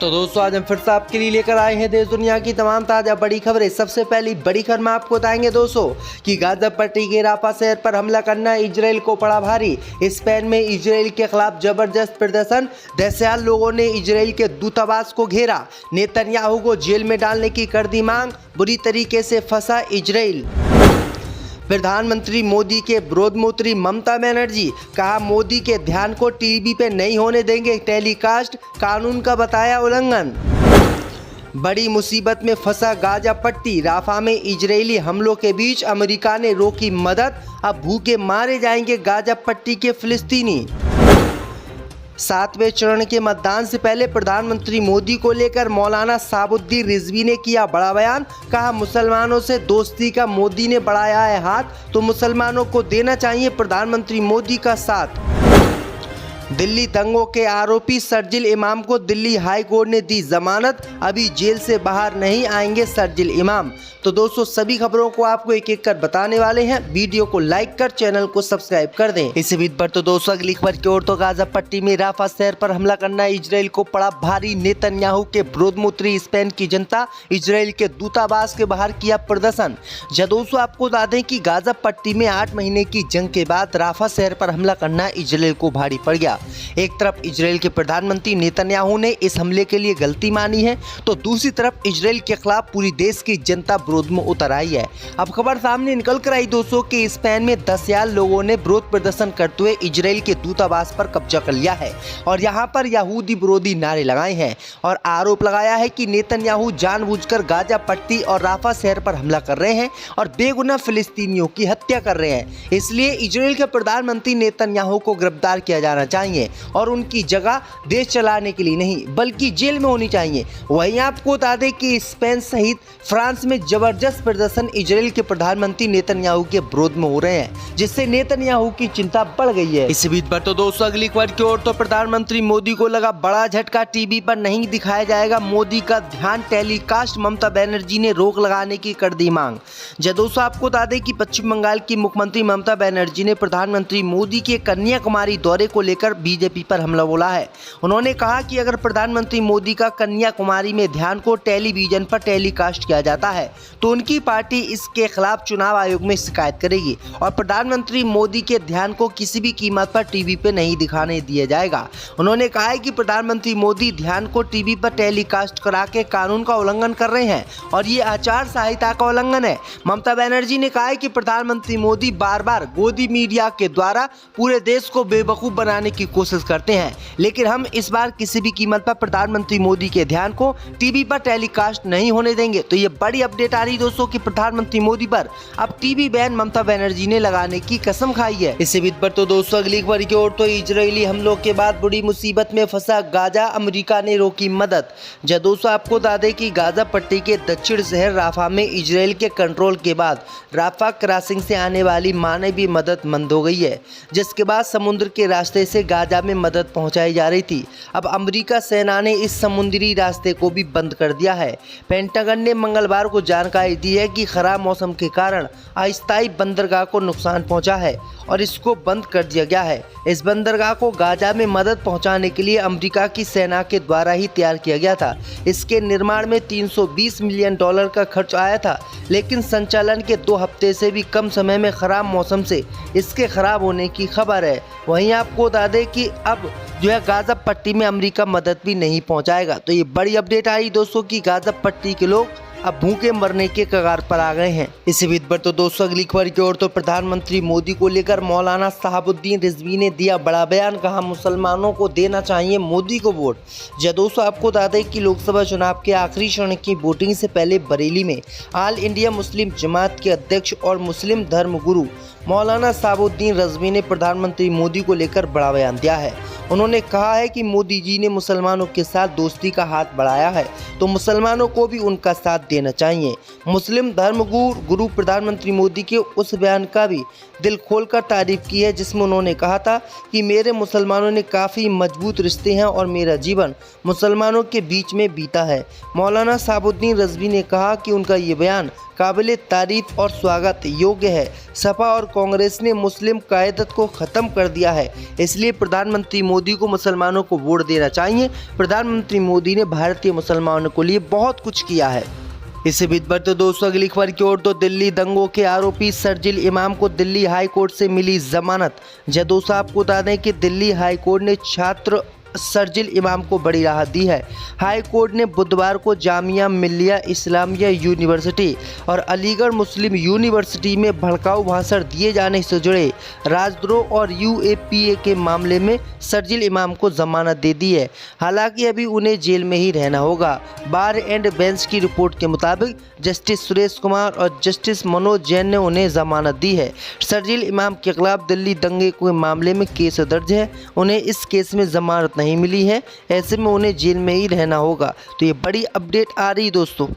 तो दोस्तों आज हम फिर से आपके लिए लेकर आए हैं देश दुनिया की तमाम ताज़ा बड़ी खबरें। सबसे पहली बड़ी खबर में आपको बताएंगे दोस्तों कि गाजा पट्टी के राफा शहर पर हमला करना इजराइल को पड़ा भारी। स्पेन में इजराइल के खिलाफ जबरदस्त प्रदर्शन, दहशत लोगों ने इजराइल के दूतावास को घेरा। नेतन्याहू को जेल में डालने की कर दी मांग, बुरी तरीके से फंसा इजराइल। प्रधानमंत्री मोदी के विरोध में उतरी ममता बनर्जी, कहा मोदी के ध्यान को टीवी पे नहीं होने देंगे टेलीकास्ट, कानून का बताया उल्लंघन। बड़ी मुसीबत में फंसा गाजा पट्टी, राफा में इजरायली हमलों के बीच अमेरिका ने रोकी मदद, अब भूखे मारे जाएंगे गाजा पट्टी के फिलिस्तीनी। 7वें चरण के मतदान से पहले प्रधानमंत्री मोदी को लेकर मौलाना साबुद्दीन रिजवी ने किया बड़ा बयान, कहा मुसलमानों से दोस्ती का मोदी ने बढ़ाया है हाथ, तो मुसलमानों को देना चाहिए प्रधानमंत्री मोदी का साथ। दिल्ली दंगों के आरोपी शर्जिल इमाम को दिल्ली हाई कोर्ट ने दी जमानत, अभी जेल से बाहर नहीं आएंगे शर्जिल इमाम। तो दोस्तों सभी खबरों को आपको एक एक कर बताने वाले हैं, वीडियो को लाइक कर चैनल को सब्सक्राइब कर दें। इसी बीच पर तो दोस्तों अगली खबर की ओर, तो गाजा पट्टी में राफा शहर पर हमला करना इजराइल को पड़ा भारी। नेतन्याहू के विरोध में उतरी स्पेन की जनता, इजराइल के दूतावास के बाहर किया प्रदर्शन। दोस्तों आपको बता दें कि गाजा पट्टी में 8 महीने की जंग के बाद राफा शहर पर हमला करना इजराइल को भारी पड़ गया। एक तरफ इजराइल के प्रधानमंत्री नेतन्याहू ने इस हमले के लिए गलती मानी है, तो दूसरी तरफ इजराइल के खिलाफ पूरी देश की जनता विरोध में उतर आई है। अब खबर सामने निकल कर आई दोस्तों कि स्पेन में 10,000 लोगों ने विरोध प्रदर्शन करते हुए इजराइल के दूतावास पर कब्जा कर लिया है और यहां पर यहूदी विरोधी नारे लगाए हैं और आरोप लगाया है कि नेतन्याहू जानबूझकर गाजा पट्टी और राफा शहर पर हमला कर रहे हैं और बेगुनाह फिलिस्तीनियों की हत्या कर रहे हैं। इसलिए इजराइल के प्रधानमंत्री नेतन्याहू को गिरफ्तार किया जाना चाहिए और उनकी जगह देश चलाने के लिए नहीं बल्कि जेल में होनी चाहिए। वहीं आपको बता दें कि स्पेन सहित फ्रांस में जबरदस्त प्रदर्शन इजराइल के प्रधानमंत्री नेतन्याहू के विरोध में हो रहे हैं, जिससे नेतन्याहू की चिंता बढ़ गई है। इस बीच पर तो दोस्तों अगली खबर की ओर, तो प्रधानमंत्री मोदी को लगा बड़ा झटका, टीवी पर नहीं दिखाया जाएगा मोदी का ध्यान टेलीकास्ट, ममता बनर्जी ने रोक लगाने की कर दी मांग। दोस्तों आपको बता दें कि पश्चिम बंगाल की मुख्यमंत्री ममता बनर्जी ने प्रधानमंत्री मोदी के कन्याकुमारी दौरे को लेकर बीजेपी पर हमला बोला है। उन्होंने कहा कि अगर प्रधानमंत्री मोदी का कन्याकुमारी में ध्यान को टेलीविजन पर टेलीकास्ट किया जाता है तो उनकी पार्टी इसके खिलाफ चुनाव आयोग में शिकायत करेगी और प्रधानमंत्री मोदी के ध्यान को किसी भी कीमत पर टीवी पे नहीं दिखाने दिया जाएगा। उन्होंने कहा है कि प्रधानमंत्री मोदी ध्यान को टीवी पर टेलीकास्ट करा के कानून का उल्लंघन कर रहे हैं और ये आचार संहिता का उल्लंघन है। ममता बनर्जी ने कहा है कि प्रधानमंत्री मोदी बार बार गोदी मीडिया के द्वारा पूरे देश को बेवकूफ बनाने की कोशिश करते हैं, लेकिन हम इस बार किसी भी कीमत पर प्रधानमंत्री मोदी के ध्यान को टीवी पर टेलीकास्ट नहीं होने देंगे। तो ये बड़ी अपडेट आ रही दोस्तों कि प्रधानमंत्री मोदी पर अब टीवी बैन ममता बनर्जी ने लगाने की कसम खाई है। इसी बीच पर तो दोस्तों अगली खबर की ओर, तो इजरायली हमलों के बाद बड़ी मुसीबत में फंसा गाजा, अमेरिका ने रोकी मदद। दोस्तों आपको बता दें कि गाजा पट्टी के दक्षिण शहर राफा में इजरायल के कंट्रोल के बाद राफा क्रॉसिंग से आने वाली मानवीय मदद बंद हो गई है, जिसके बाद समुद्र के रास्ते से गाजा में मदद पहुंचाई जा रही थी। अब अमेरिका सेना ने इस समुद्री रास्ते को भी बंद कर दिया है। पेंटागन ने मंगलवार को जानकारी दी है कि खराब मौसम के कारण अस्थायी बंदरगाह को नुकसान पहुंचा है और इसको बंद कर दिया गया है। इस बंदरगाह को गाजा में मदद पहुंचाने के लिए अमेरिका की सेना के द्वारा ही तैयार किया गया था। इसके निर्माण में $320 मिलियन का खर्च आया था, लेकिन संचालन के 2 हफ्ते से भी कम समय में खराब मौसम से इसके खराब होने की खबर है। वहीं आपको बता दें कि अब जो है गाजा पट्टी में अमेरिका मदद भी नहीं पहुंचाएगा। तो ये बड़ी अपडेट आई दोस्तों कि गाजा पट्टी के लोग अब भूखे मरने के कगार पर आ गए हैं। इसी बीच पर तो दोस्तों अगली खबर की ओर, तो प्रधानमंत्री मोदी को लेकर मौलाना साबुद्दीन रिजवी ने दिया बड़ा बयान, कहा मुसलमानों को देना चाहिए मोदी को वोट। दोस्तों आपको बता दें कि लोकसभा चुनाव के आखिरी चरण की वोटिंग से पहले बरेली में ऑल इंडिया मुस्लिम जमात के अध्यक्ष और मुस्लिम धर्म गुरु मौलाना साबुद्दीन रिजवी ने प्रधानमंत्री मोदी को लेकर बड़ा बयान दिया है। उन्होंने कहा है कि मोदी जी ने मुसलमानों के साथ दोस्ती का हाथ बढ़ाया है, तो मुसलमानों को भी उनका साथ देना चाहिए। मुस्लिम धर्म गुरु प्रधानमंत्री मोदी के उस बयान का भी दिल खोलकर तारीफ की है, जिसमें उन्होंने कहा था कि मेरे मुसलमानों ने काफ़ी मजबूत रिश्ते हैं और मेरा जीवन मुसलमानों के बीच में बीता है। मौलाना साबुद्दीन रिजवी ने कहा कि उनका ये बयान काबिल तारीफ और स्वागत योग्य है। सपा और कांग्रेस ने मुस्लिम क़यादत को ख़त्म कर दिया है, इसलिए प्रधानमंत्री मोदी को मुसलमानों को वोट देना चाहिए। प्रधानमंत्री मोदी ने भारतीय मुसलमानों के लिए बहुत कुछ किया है। इससे बीच बढ़ते दोस्तों अगली खबर की ओर तो दिल्ली दंगों के आरोपी शरजील इमाम को दिल्ली हाई कोर्ट से मिली जमानत। दोस्तों आपको बता दें कि दिल्ली हाई कोर्ट ने छात्र शरजील इमाम को बड़ी राहत दी है। हाई कोर्ट ने बुधवार को जामिया मिल्लिया इस्लामिया यूनिवर्सिटी और अलीगढ़ मुस्लिम यूनिवर्सिटी में भड़काऊ भाषण दिए जाने से जुड़े राजद्रोह और यूएपीए के मामले में शरजील इमाम को जमानत दे दी है। हालांकि अभी उन्हें जेल में ही रहना होगा। बार एंड बेंच की रिपोर्ट के मुताबिक जस्टिस सुरेश कुमार और जस्टिस मनोज जैन ने उन्हें जमानत दी है। शरजील इमाम के खिलाफ दिल्ली दंगे के मामले में केस दर्ज है। उन्हें इस केस में जमानत नहीं मिली है, ऐसे में उन्हें जेल में ही रहना होगा। तो ये बड़ी अपडेट आ रही दोस्तों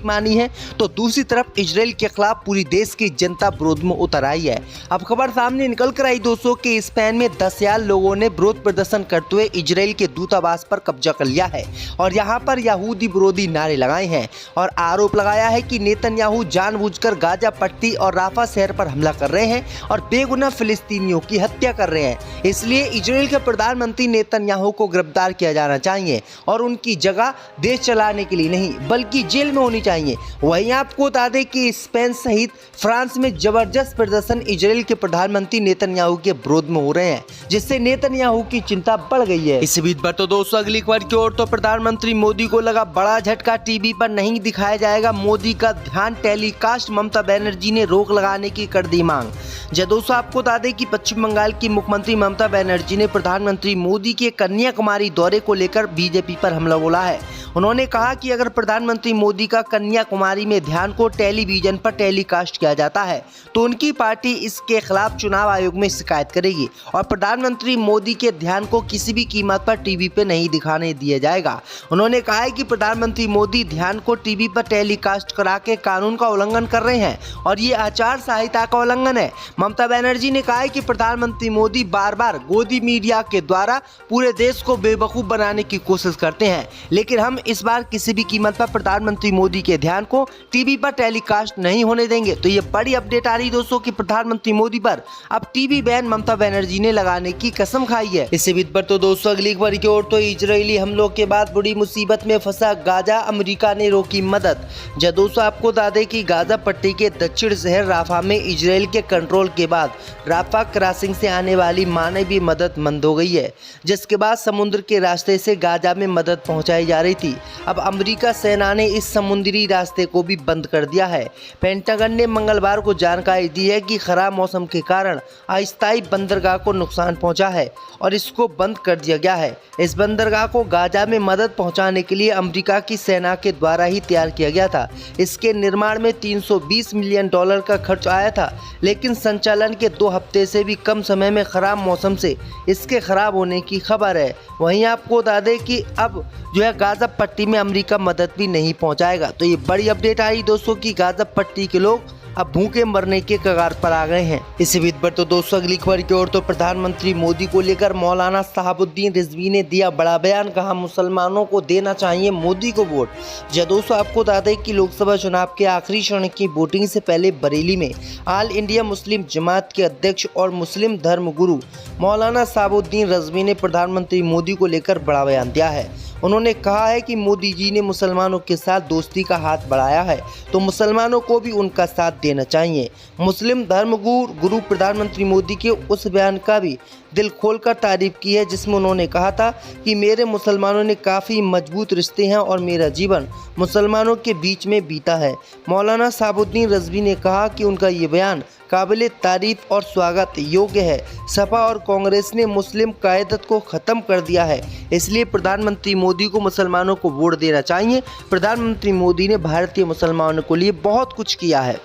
मानी है। तो दूसरी तरफ इजराइल के खिलाफ पूरी देश की जनता विरोध में उतर आई है। अब खबर सामने निकल कर आई दोस्तों कि स्पेन में 10,000 लोगों ने विरोध प्रदर्शन करते हुए इजराइल के दूतावास पर कब्जा कर लिया है और यहां पर यहूदी विरोधी नारे लगाए हैं और आरोप लगाया है कि नेतन्याहू जानबूझकर गाजा पट्टी और राफा शहर पर हमला कर रहे हैं और बेगुनाह फिलिस्तीनियों की हत्या कर रहे हैं। इसलिए इजराइल के प्रधानमंत्री नेतन्याहू को गिरफ्तार किया जाना चाहिए और उनकी जगह देश चलाने के लिए नहीं बल्कि जेल में होनी चाहिए। वहीं आपको बता दें कि स्पेन सहित फ्रांस में जबरदस्त प्रदर्शन इजराइल के प्रधानमंत्री नेतन्याहू के विरोध में हो रहे हैं, जिससे नेतन्याहू की चिंता बढ़ गई है। इस बीच पर तो दोस्तों अगली खबर की ओर तो प्रधानमंत्री मोदी को लगा बड़ा झटका। टीवी पर नहीं दिखाया जाएगा मोदी का ध्यान टेलीकास्ट। ममता बनर्जी ने रोक लगाने की कर दी मांग। दोस्तों आपको बता दें कि पश्चिम बंगाल की मुख्यमंत्री ममता बनर्जी ने प्रधानमंत्री मोदी के कन्याकुमारी दौरे को लेकर बीजेपी पर हमला बोला है। उन्होंने कहा कि अगर प्रधानमंत्री मोदी का कन्याकुमारी में ध्यान को टेलीविजन पर टेलीकास्ट किया जाता है तो उनकी पार्टी इसके खिलाफ चुनाव आयोग में शिकायत करेगी और प्रधानमंत्री मोदी के ध्यान को किसी भी कीमत पर टीवी पे नहीं दिखाने दिया जाएगा। उन्होंने कहा है कि प्रधानमंत्री मोदी ध्यान को टीवी पर टेलीकास्ट करा के कानून का उल्लंघन कर रहे हैं और ये आचार संहिता का उल्लंघन है। ममता बनर्जी ने कहा है कि प्रधानमंत्री मोदी बार बार गोदी मीडिया के द्वारा पूरे देश को बेवकूफ बनाने की कोशिश करते हैं, लेकिन हम इस बार किसी भी कीमत पर प्रधानमंत्री मोदी के ध्यान को टीवी पर टेलीकास्ट नहीं होने देंगे। तो ये बड़ी अपडेट आ रही दोस्तों कि प्रधानमंत्री मोदी पर अब टीवी बैन ममता बनर्जी ने लगाने की कसम खाई है। इसी बीच पर तो दोस्तों अगली खबर की ओर तो इजरायली हमलों के बाद बड़ी मुसीबत में फंसा गाजा, अमेरिका ने रोकी मदद। दोस्तों आपको बता दें कि गाजा पट्टी के दक्षिण शहर राफा में इजरायल के कंट्रोल के बाद राफा क्रॉसिंग से आने वाली मानवीय मदद बंद हो गई है, जिसके बाद समुद्र के रास्ते से गाजा में मदद पहुंचाई जा रही थी। अब अमेरिका सेना ने इस समुद्री रास्ते को भी बंद कर दिया है। पेंटागन ने मंगलवार को जानकारी दी है कि खराब मौसम के कारण अस्थायी बंदरगाह को नुकसान पहुंचा है और इसको बंद कर दिया गया है। इस बंदरगाह को गाजा में मदद पहुंचाने के लिए अमेरिका की सेना के द्वारा ही तैयार किया गया था। इसके निर्माण में $320 मिलियन का खर्च आया था, लेकिन संचालन के 2 हफ्ते से भी कम समय में खराब मौसम से इसके खराब होने की खबर है। वहीं आपको बता दें कि अब गाजा पट्टी में अमेरिका मदद भी नहीं पहुंचाएगा। तो ये बड़ी अपडेट आई दोस्तों कि गाजा पट्टी के लोग अब भूखे मरने के कगार पर आ गए हैं। इसी बीच पर तो दोस्तों अगली खबर की ओर तो प्रधानमंत्री मोदी को लेकर मौलाना साहबुद्दीन रिजवी ने दिया बड़ा बयान। कहा मुसलमानों को देना चाहिए मोदी को वोट। दोस्तों आपको बता दें कि लोकसभा चुनाव के आखिरी चरण की वोटिंग से पहले बरेली में ऑल इंडिया मुस्लिम जमात के अध्यक्ष और मुस्लिम धर्म गुरु मौलाना साहबुद्दीन रिजवी ने प्रधानमंत्री मोदी को लेकर बड़ा बयान दिया है। उन्होंने कहा है कि मोदी जी ने मुसलमानों के साथ दोस्ती का हाथ बढ़ाया है तो मुसलमानों को भी उनका साथ देना चाहिए। मुस्लिम धर्मगुरु प्रधानमंत्री मोदी के उस बयान का भी दिल खोलकर तारीफ की है, जिसमें उन्होंने कहा था कि मेरे मुसलमानों ने काफ़ी मजबूत रिश्ते हैं और मेरा जीवन मुसलमानों के बीच में बीता है। मौलाना साहबुद्दीन रिजवी ने कहा कि उनका ये बयान काबिल तारीफ और स्वागत योग्य है। सपा और कांग्रेस ने मुस्लिम क़यादत को ख़त्म कर दिया है, इसलिए प्रधानमंत्री मोदी को मुसलमानों को वोट देना चाहिए। प्रधानमंत्री मोदी ने भारतीय मुसलमानों के लिए बहुत कुछ किया है।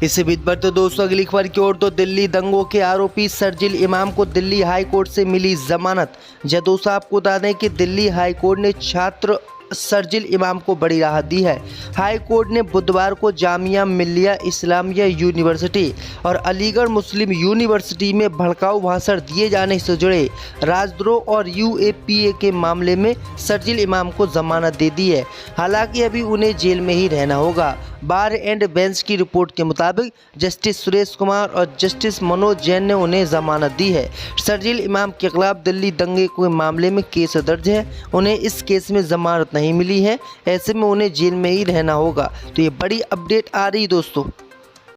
इसी बीच पर तो दोस्तों अगली खबर की ओर तो दिल्ली दंगों के आरोपी शरजील इमाम को दिल्ली हाई कोर्ट से मिली जमानत। दोस्तों आपको बता दें कि दिल्ली हाई कोर्ट ने छात्र शरजील इमाम को बड़ी राहत दी है। हाई कोर्ट ने बुधवार को जामिया मिल्लिया इस्लामिया यूनिवर्सिटी और अलीगढ़ मुस्लिम यूनिवर्सिटी में भड़काऊ भाषण दिए जाने से जुड़े राजद्रोह और यूएपीए के मामले में शरजील इमाम को जमानत दे दी है। हालांकि अभी उन्हें जेल में ही रहना होगा। बार एंड बेंच की रिपोर्ट के मुताबिक जस्टिस सुरेश कुमार और जस्टिस मनोज जैन ने उन्हें जमानत दी है। शरजील इमाम के खिलाफ दिल्ली दंगे के मामले में केस दर्ज है। उन्हें इस केस में जमानत नहीं मिली है, ऐसे में उन्हें जेल में ही रहना होगा। तो ये बड़ी अपडेट आ रही दोस्तों।